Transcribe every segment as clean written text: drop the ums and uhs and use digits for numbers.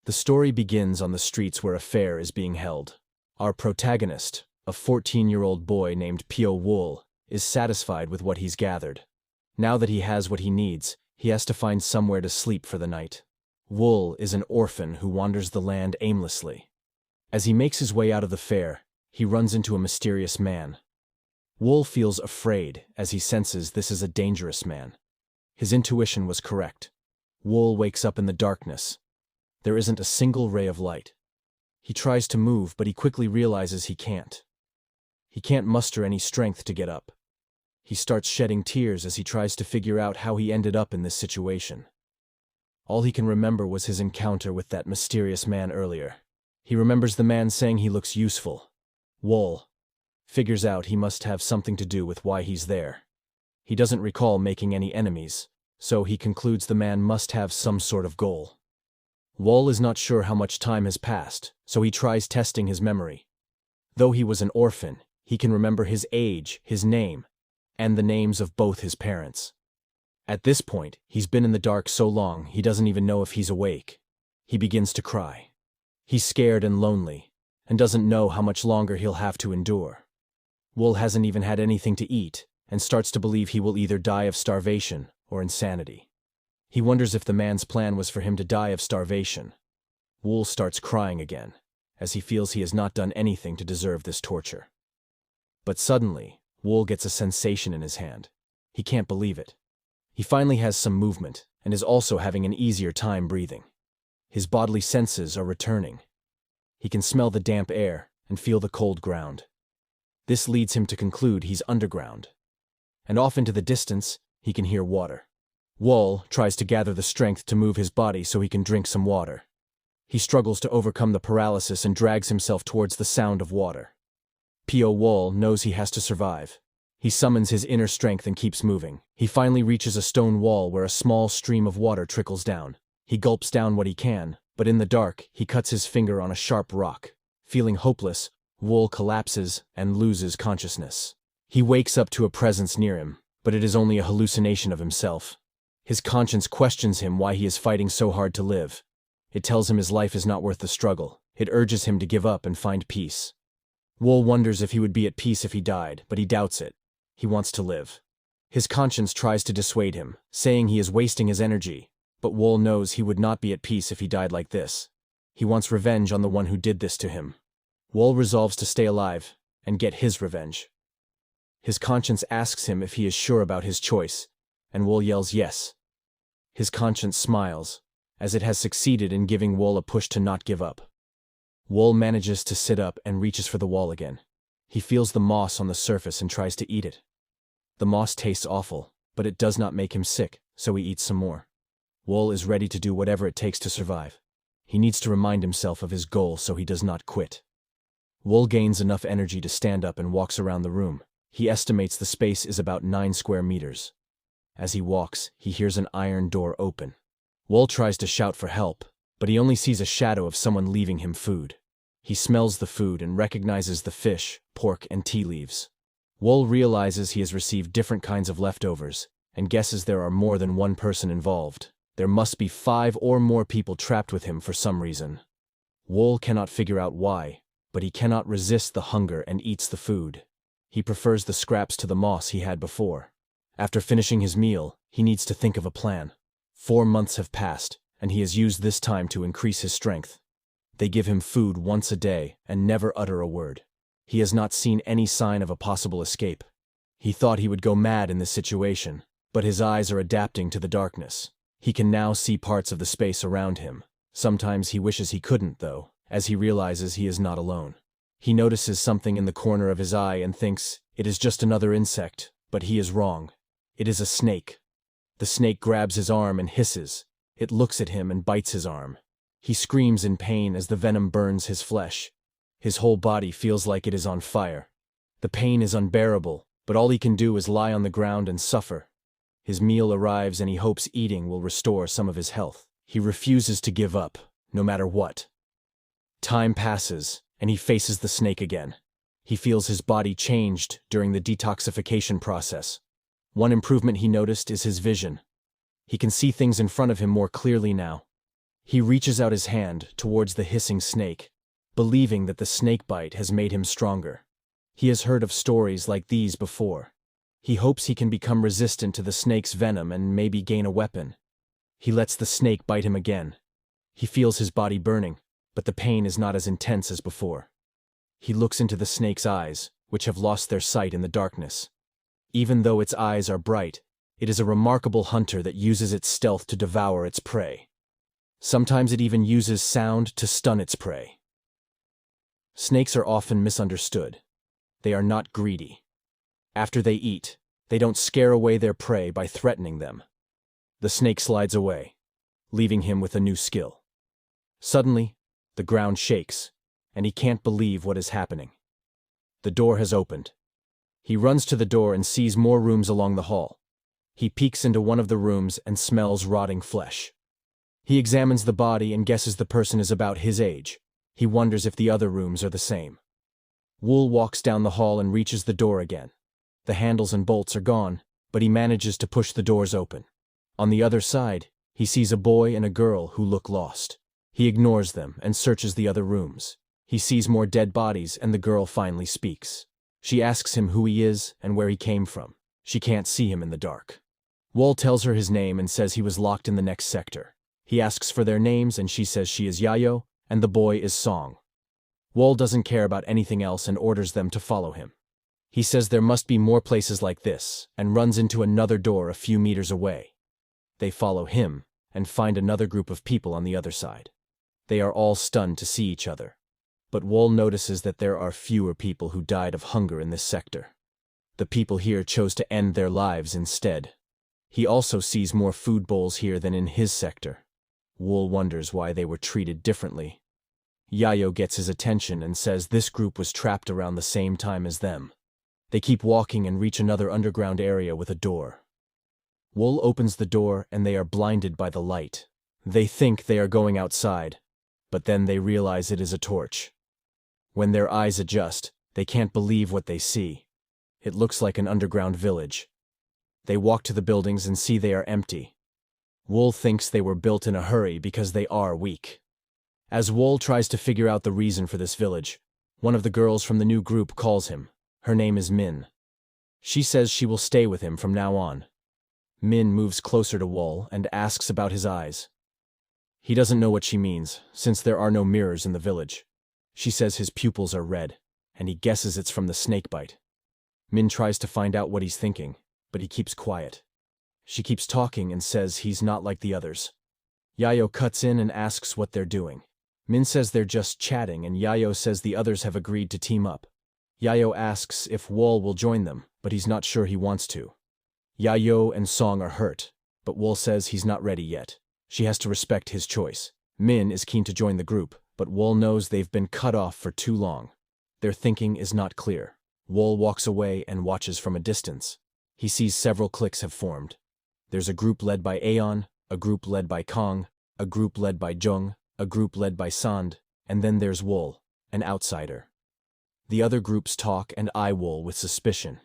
The story begins on the streets where a fair is being held. Our protagonist, a 14-year-old boy named Pio Wool, is satisfied with what he's gathered. Now that he has what he needs, he has to find somewhere to sleep for the night. Wool is an orphan who wanders the land aimlessly. As he makes his way out of the fair, he runs into a mysterious man. Wool feels afraid as he senses this is a dangerous man. His intuition was correct. Wool wakes up in the darkness. There isn't a single ray of light. He tries to move, but he quickly realizes he can't. He can't muster any strength to get up. He starts shedding tears as he tries to figure out how he ended up in this situation. All he can remember was his encounter with that mysterious man earlier. He remembers the man saying he looks useful. Wool figures out he must have something to do with why he's there. He doesn't recall making any enemies, so he concludes the man must have some sort of goal. Wool is not sure how much time has passed, so he tries testing his memory. Though he was an orphan, he can remember his age, his name, and the names of both his parents. At this point, he's been in the dark so long he doesn't even know if he's awake. He begins to cry. He's scared and lonely, and doesn't know how much longer he'll have to endure. Wool hasn't even had anything to eat, and starts to believe he will either die of starvation or insanity. He wonders if the man's plan was for him to die of starvation. Wool starts crying again, as he feels he has not done anything to deserve this torture. But suddenly, Wool gets a sensation in his hand. He can't believe it. He finally has some movement, and is also having an easier time breathing. His bodily senses are returning. He can smell the damp air and feel the cold ground. This leads him to conclude he's underground. And off into the distance, he can hear water. Wool tries to gather the strength to move his body so he can drink some water. He struggles to overcome the paralysis and drags himself towards the sound of water. Pio Wool knows he has to survive. He summons his inner strength and keeps moving. He finally reaches a stone wall where a small stream of water trickles down. He gulps down what he can, but in the dark, he cuts his finger on a sharp rock. Feeling hopeless, Wool collapses and loses consciousness. He wakes up to a presence near him, but it is only a hallucination of himself. His conscience questions him why he is fighting so hard to live. It tells him his life is not worth the struggle. It urges him to give up and find peace. Wool wonders if he would be at peace if he died, but he doubts it. He wants to live. His conscience tries to dissuade him, saying he is wasting his energy, but Wool knows he would not be at peace if he died like this. He wants revenge on the one who did this to him. Wool resolves to stay alive and get his revenge. His conscience asks him if he is sure about his choice, and Wool yells yes. His conscience smiles, as it has succeeded in giving Wool a push to not give up. Wool manages to sit up and reaches for the wall again. He feels the moss on the surface and tries to eat it. The moss tastes awful, but it does not make him sick, so he eats some more. Wool is ready to do whatever it takes to survive. He needs to remind himself of his goal so he does not quit. Wool gains enough energy to stand up and walks around the room. He estimates the space is about 9 square meters. As he walks, he hears an iron door open. Wool tries to shout for help, but he only sees a shadow of someone leaving him food. He smells the food and recognizes the fish, pork, and tea leaves. Wool realizes he has received different kinds of leftovers, and guesses there are more than one person involved. There must be 5 or more people trapped with him for some reason. Wool cannot figure out why, but he cannot resist the hunger and eats the food. He prefers the scraps to the moss he had before. After finishing his meal, he needs to think of a plan. 4 months have passed, and he has used this time to increase his strength. They give him food once a day and never utter a word. He has not seen any sign of a possible escape. He thought he would go mad in this situation, but his eyes are adapting to the darkness. He can now see parts of the space around him. Sometimes he wishes he couldn't, though, as he realizes he is not alone. He notices something in the corner of his eye and thinks it is just another insect, but he is wrong. It is a snake. The snake grabs his arm and hisses. It looks at him and bites his arm. He screams in pain as the venom burns his flesh. His whole body feels like it is on fire. The pain is unbearable, but all he can do is lie on the ground and suffer. His meal arrives and he hopes eating will restore some of his health. He refuses to give up, no matter what. Time passes, and he faces the snake again. He feels his body changed during the detoxification process. One improvement he noticed is his vision. He can see things in front of him more clearly now. He reaches out his hand towards the hissing snake, believing that the snake bite has made him stronger. He has heard of stories like these before. He hopes he can become resistant to the snake's venom and maybe gain a weapon. He lets the snake bite him again. He feels his body burning, but the pain is not as intense as before. He looks into the snake's eyes, which have lost their sight in the darkness. Even though its eyes are bright, it is a remarkable hunter that uses its stealth to devour its prey. Sometimes it even uses sound to stun its prey. Snakes are often misunderstood. They are not greedy. After they eat, they don't scare away their prey by threatening them. The snake slides away, leaving him with a new skill. Suddenly, the ground shakes, and he can't believe what is happening. The door has opened. He runs to the door and sees more rooms along the hall. He peeks into one of the rooms and smells rotting flesh. He examines the body and guesses the person is about his age. He wonders if the other rooms are the same. Wool walks down the hall and reaches the door again. The handles and bolts are gone, but he manages to push the doors open. On the other side, he sees a boy and a girl who look lost. He ignores them and searches the other rooms. He sees more dead bodies and the girl finally speaks. She asks him who he is and where he came from. She can't see him in the dark. Wool tells her his name and says he was locked in the next sector. He asks for their names and she says she is Yayo and the boy is Song. Wool doesn't care about anything else and orders them to follow him. He says there must be more places like this and runs into another door a few meters away. They follow him and find another group of people on the other side. They are all stunned to see each other. But Wool notices that there are fewer people who died of hunger in this sector. The people here chose to end their lives instead. He also sees more food bowls here than in his sector. Wool wonders why they were treated differently. Yayo gets his attention and says this group was trapped around the same time as them. They keep walking and reach another underground area with a door. Wool opens the door and they are blinded by the light. They think they are going outside, but then they realize it is a torch. When their eyes adjust, they can't believe what they see. It looks like an underground village. They walk to the buildings and see they are empty. Wool thinks they were built in a hurry because they are weak. As Wool tries to figure out the reason for this village, one of the girls from the new group calls him. Her name is Min. She says she will stay with him from now on. Min moves closer to Wool and asks about his eyes. He doesn't know what she means, since there are no mirrors in the village. She says his pupils are red, and he guesses it's from the snake bite. Min tries to find out what he's thinking, but he keeps quiet. She keeps talking and says he's not like the others. Yayo cuts in and asks what they're doing. Min says they're just chatting, and Yayo says the others have agreed to team up. Yayo asks if Wool will join them, but he's not sure he wants to. Yayo and Song are hurt, but Wool says he's not ready yet. She has to respect his choice. Min is keen to join the group, but Wool knows they've been cut off for too long. Their thinking is not clear. Wool walks away and watches from a distance. He sees several cliques have formed. There's a group led by Aeon, a group led by Kong, a group led by Jung, a group led by Sand, and then there's Wool, an outsider. The other groups talk and eye Wool with suspicion.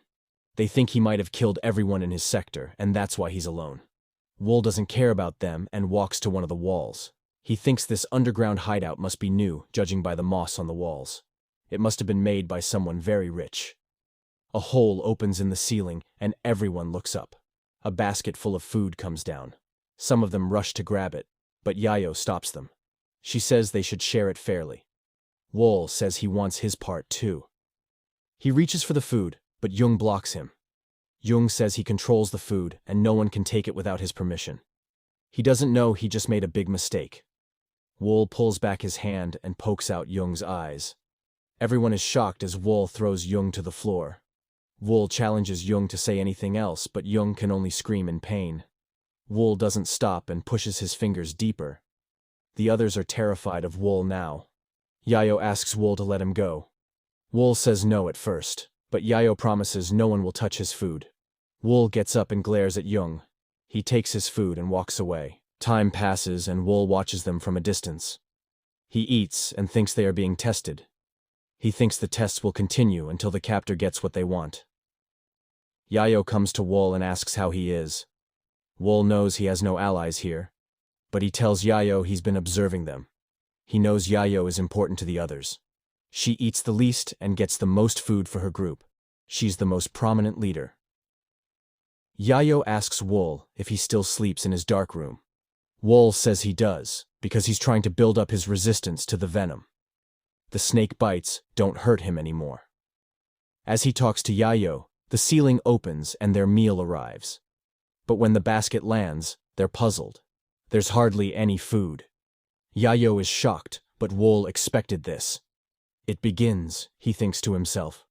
They think he might have killed everyone in his sector, and that's why he's alone. Wool doesn't care about them and walks to one of the walls. He thinks this underground hideout must be new, judging by the moss on the walls. It must have been made by someone very rich. A hole opens in the ceiling, and everyone looks up. A basket full of food comes down. Some of them rush to grab it, but Yayo stops them. She says they should share it fairly. Wool says he wants his part too. He reaches for the food, but Jung blocks him. Jung says he controls the food and no one can take it without his permission. He doesn't know he just made a big mistake. Wool pulls back his hand and pokes out Jung's eyes. Everyone is shocked as Wool throws Jung to the floor. Wool challenges Jung to say anything else, but Jung can only scream in pain. Wool doesn't stop and pushes his fingers deeper. The others are terrified of Wool now. Yayo asks Wool to let him go. Wool says no at first, but Yayo promises no one will touch his food. Wool gets up and glares at Jung. He takes his food and walks away. Time passes and Wool watches them from a distance. He eats and thinks they are being tested. He thinks the tests will continue until the captor gets what they want. Yayo comes to Wool and asks how he is. Wool knows he has no allies here. but he tells Yayo he's been observing them. He knows Yayo is important to the others. She eats the least and gets the most food for her group. She's the most prominent leader. Yayo asks Wool if he still sleeps in his dark room. Wool says he does, because he's trying to build up his resistance to the venom. The snake bites don't hurt him anymore. As he talks to Yayo, the ceiling opens and their meal arrives. But when the basket lands, they're puzzled. There's hardly any food. Yayo is shocked, but Wool expected this. It begins, he thinks to himself.